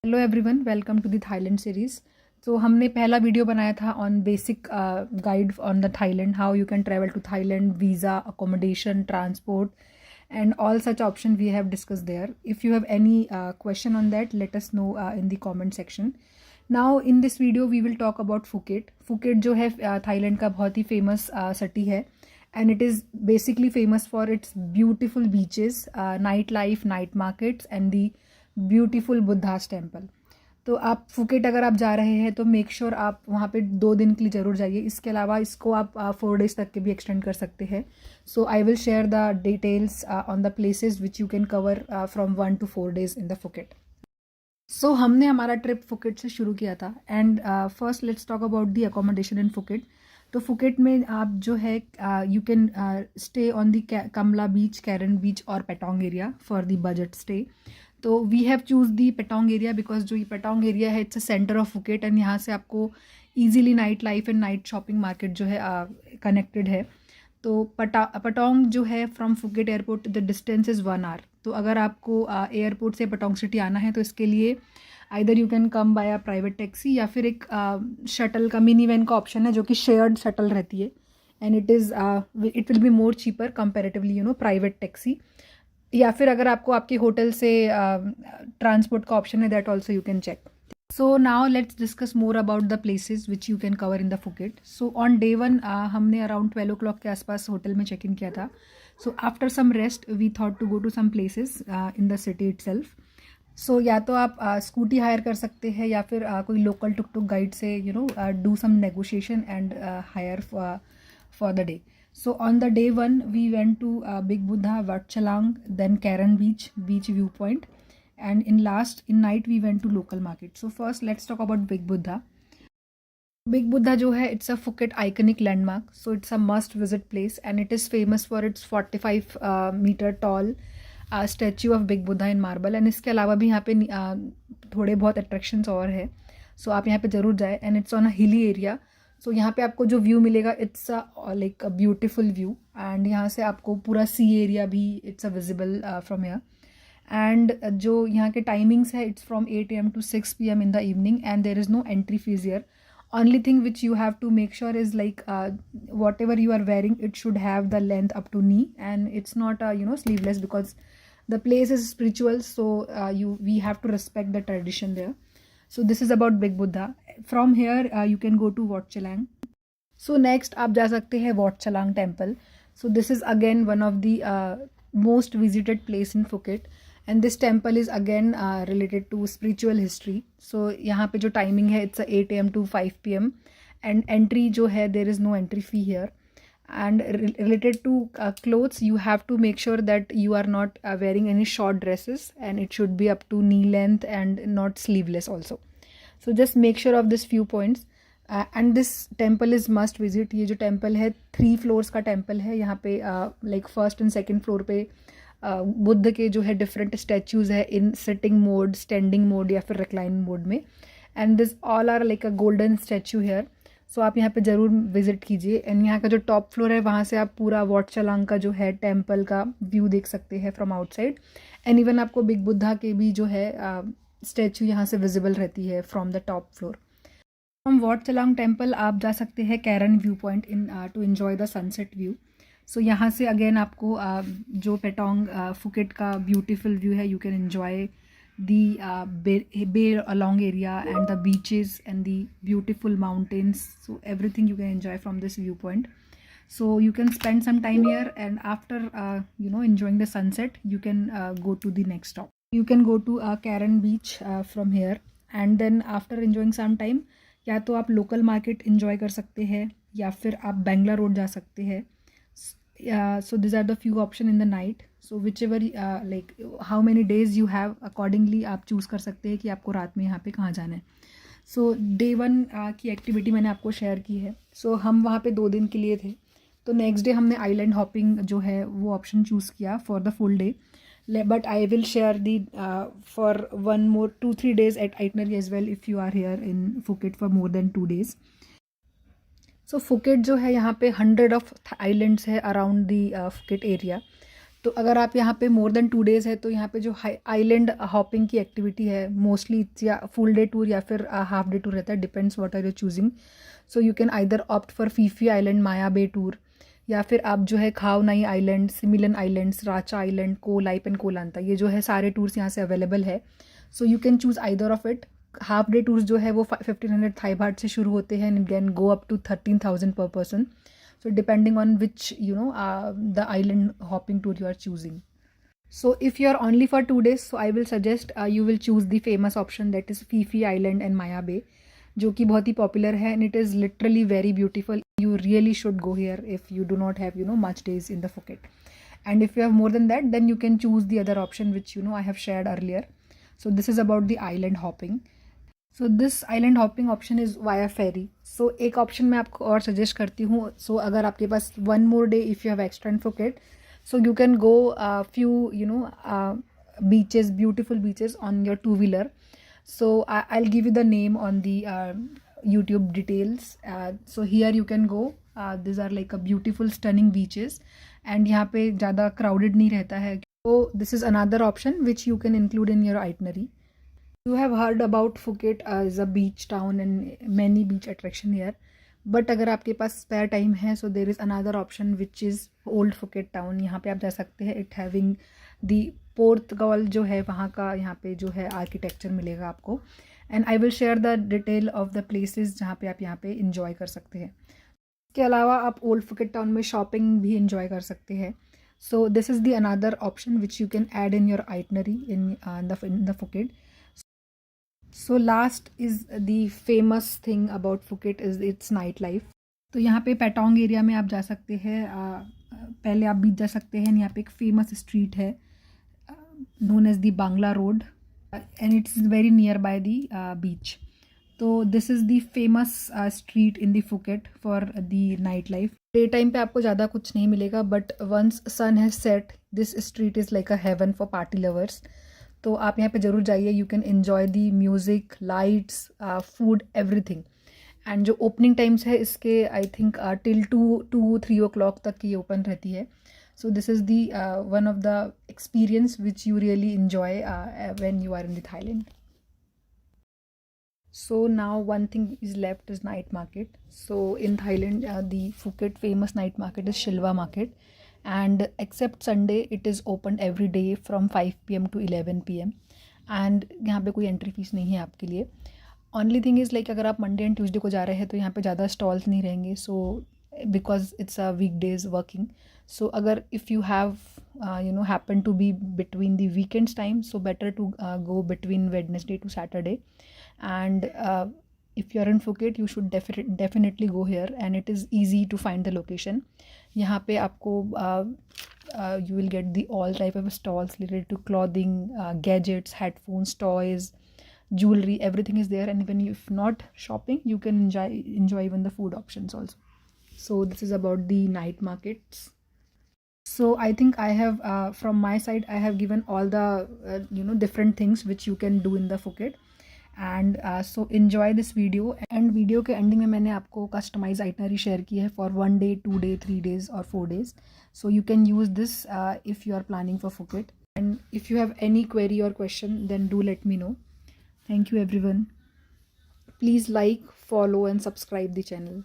Hello everyone, welcome to the Thailand series. तो हमने पहला वीडियो बनाया था on basic guide on the Thailand, how you can travel to Thailand, visa, accommodation, transport and all such option we have discussed there. If you have any question on that, let us know in the comment section. Now in this video we will talk about Phuket. Phuket जो है Thailand का बहुत ही famous city है and it is basically famous for its beautiful beaches, night life, night markets and the beautiful Buddha's temple. तो आप Phuket अगर आप जा रहे हैं तो मेक श्योर आप वहाँ पे 2 दिन के लिए ज़रूर जाइए। इसके अलावा इसको आप 4 डेज तक के भी एक्सटेंड कर सकते हैं। So I will share the details on the places which you can cover from 1 to 4 days in the Phuket. So हमने हमारा ट्रिप फुकेट से शुरू किया था and first let's talk about the accommodation in Phuket. तो Phuket में आप जो है you can stay on the Kamala beach, Karon beach और Patong area for the budget stay. तो we have choose the पेटोंग area because जो ये पेटोंग area है it's a centre of Phuket and यहाँ से आपको easily night life and night shopping market जो है कनेक्टेड है। तो पटोंग जो है from Phuket airport the distance is 1 hour। तो अगर आपको एयरपोर्ट से पटोंग सिटी आना है तो इसके लिए either you can come by a private taxi या फिर एक शटल का मिनी वैन का ऑप्शन है जो कि शेयर्ड शटल रहती है and it will be more cheaper comparatively private taxi. या फिर अगर आपको आपके होटल से ट्रांसपोर्ट का ऑप्शन है that also you can check. So now let's discuss more about the places which you can cover in the Phuket. So on day 1 हमने around 12 o'clock के आसपास होटल में चेक इन किया था। So after some rest we thought to go to some places in the city itself. So या तो आप scooty hire कर सकते हैं या फिर कोई लोकल टुक टुक गाइड से do some negotiation and hire for the day. So on the day 1 we went to Big Buddha, Wat Chalang, then Karen beach viewpoint, and in night we went to local market. So first let's talk about Big Buddha. Big Buddha जो है it's a Phuket iconic landmark, so it's a must visit place and it is famous for its 45 meter tall statue of Big Buddha in marble. and इसके अलावा भी यहाँ पे थोड़े बहुत attractions और है, so आप यहाँ पे ज़रूर जाए and it's on a hilly area. सो यहाँ पे आपको जो व्यू मिलेगा it's like a beautiful view and यहाँ से आपको पूरा सी एरिया भी it's a visible from here. And जो यहाँ के टाइमिंग्स है it's from 8 AM to 6 PM in the evening and there is no entry fee here. only thing which you have to make sure is like whatever you are wearing it should have the length up to knee and it's not sleeveless because the place is spiritual, so we have to respect the tradition there. So this is about Big Buddha. From here you can go to Wat Chalang. So next आप जा सकते हैं Wat Chalang temple. So this is again one of the most visited place in Phuket and this temple is again related to spiritual history. So यहाँ पे जो timing है it's 8 AM to 5 PM and entry जो है there is no entry fee here. And related to clothes you have to make sure that you are not wearing any short dresses and it should be up to knee length and not sleeveless also. So just make sure of this few points. And this temple is must visit. ये जो temple है 3 floors का temple है। यहाँ पे like first and second floor पे बुद्ध के जो है different statues है in sitting mode, standing mode या फिर recline mode में and this all are like a golden statue here. सो आप यहाँ पे ज़रूर विज़िट कीजिए एंड यहाँ का जो टॉप फ्लोर है वहाँ से आप पूरा वॉट चलांग का जो है टेम्पल का व्यू देख सकते हैं फ्रॉम आउटसाइड एंड इवन आपको बिग बुद्धा के भी जो है स्टैचू यहाँ से विजिबल रहती है from the top floor. From Wat Chalong temple आप जा सकते हैं Karon view point in to enjoy the sunset view. So यहाँ से अगेन आपको जो पेटोंग फुकेट का ब्यूटीफुल व्यू है you can enjoy the bay along area and the beaches and the beautiful mountains, so everything you can enjoy from this viewpoint. So you can spend some time here and after enjoying the sunset you can go to the next stop. You can go to Karen beach from here and then after enjoying some time या तो आप local market enjoy कर सकते हैं या फिर आप बैंगला road जा सकते हैं। So these are the few option in the night. So whichever like how many days you have accordingly आप choose कर सकते हैं कि आपको रात में यहाँ पे कहाँ जाना है। So day 1 की एक्टिविटी मैंने आपको शेयर की है। So हम वहाँ पे 2 दिन के लिए थे तो नेक्स्ट डे हमने आइलैंड हॉपिंग जो है वो ऑप्शन चूज़ किया for the full day but I will share the for 2-3 days at itinerary as well if you are here in Phuket for more than 2 days. So Phuket जो है यहाँ पे 100 of islands है around the Phuket area. तो अगर आप यहाँ पे मोर देन 2 days है तो यहाँ पे जो आइलैंड हॉपिंग की एक्टिविटी है मोस्टली या फुल डे टूर या फिर हाफ डे टूर रहता है, depends what are you choosing. So you can either opt for Phi Phi island, Maya Bay tour, या फिर आप जो है Khai Nai island, Similan islands, Racha island, Koh Lipe and Koh Lanta, ये जो है सारे टूर्स यहाँ से अवेलेबल है. So you can choose either of it. Half day tours जो है वो 1500 थाई बाट से शुरू होते हैं and can go up to 13,000 पर person. So depending on which the island hopping tour you are choosing. So if you are only for 2 days, so I will suggest you will choose the famous option, that is Phi Island and Maya Bay, जो कि बहुत ही popular है and it is literally very beautiful. You really should go here if you do not have much days in the Phuket. And if you have more than that, then you can choose the other option which I have shared earlier. So this is about the island hopping. So this island hopping option is via ferry. So एक option मैं आपको और suggest करती हूँ. So अगर आपके पास one more day if you have extra in Phuket, so you can go few beaches, beautiful beaches on your two-wheeler. So I'll give you the name on the YouTube details. So here you can go. These are like a beautiful stunning beaches and यहाँ पे ज़्यादा crowded नहीं रहता है. So this is another option which you can include in your itinerary. You have heard about Phuket as a beach town and many beach attraction here. But अगर आपके पास spare time है, so there is another option which is Old Phuket Town. यहाँ पे आप जा सकते हैं. It having the Portugal जो है वहाँ का यहाँ पे जो है आर्किटेक्चर मिलेगा आपको. And I will share the detail of the places जहाँ पे आप यहाँ पे इंजॉय कर सकते हैं. इसके अलावा आप ओल्ड फुकेट टाउन में शॉपिंग भी इंजॉय कर सकते हैं. सो this is the another option which you can add in your itinerary in the Phuket. So last is the famous thing about Phuket is it's night life. तो यहाँ पे पैटोंग area में आप जा सकते हैं. पहले आप बीच जा सकते हैं. यहाँ पे एक फेमस स्ट्रीट है known as the Bangla road and it's very near by the beach. तो this is the famous street in the Phuket for the night life. Day time पे आपको ज़्यादा कुछ नहीं मिलेगा but once sun has set this street is like a heaven for party lovers. तो आप यहाँ पे ज़रूर जाइए. You can enjoy the music, lights, food, everything. And जो ओपनिंग टाइम्स है इसके आई थिंक टिल 2-3 o'clock तक की ओपन रहती है. So this is the one of the experience which you really enjoy when you are in the Thailand. So now one thing is left is night market. So in Thailand, the Phuket famous night market is Shilwa Market, and except Sunday, it is opened every day from 5 p.m. to 11 p.m. And यहाँ पे कोई entry fees नहीं है आपके लिए. Only thing is like अगर आप Monday and Tuesday को जा रहे हैं तो यहाँ पे ज़्यादा स्टॉल्स नहीं रहेंगे. So because it's a weekdays working. So अगर if you have happen to be between the weekends time, so better to go between Wednesday to Saturday. And if you are in Phuket, you should definitely go here, and it is easy to find the location. यहाँ पे आपको you will get the all type of stalls related to clothing, gadgets, headphones, toys, jewelry, everything is there. And even if not shopping, you can enjoy even the food options also. So this is about the night markets. So I think I have from my side I have given all the different things which you can do in the Phuket. And so enjoy this video. And video के ending में मैंने आपको customise itinerary share की है for 1 day, 2 day, 3 days और 4 days. So you can use this if you are planning for Phuket. And if you have any query और question then do let me know. Thank you everyone. Please like, follow and subscribe the channel.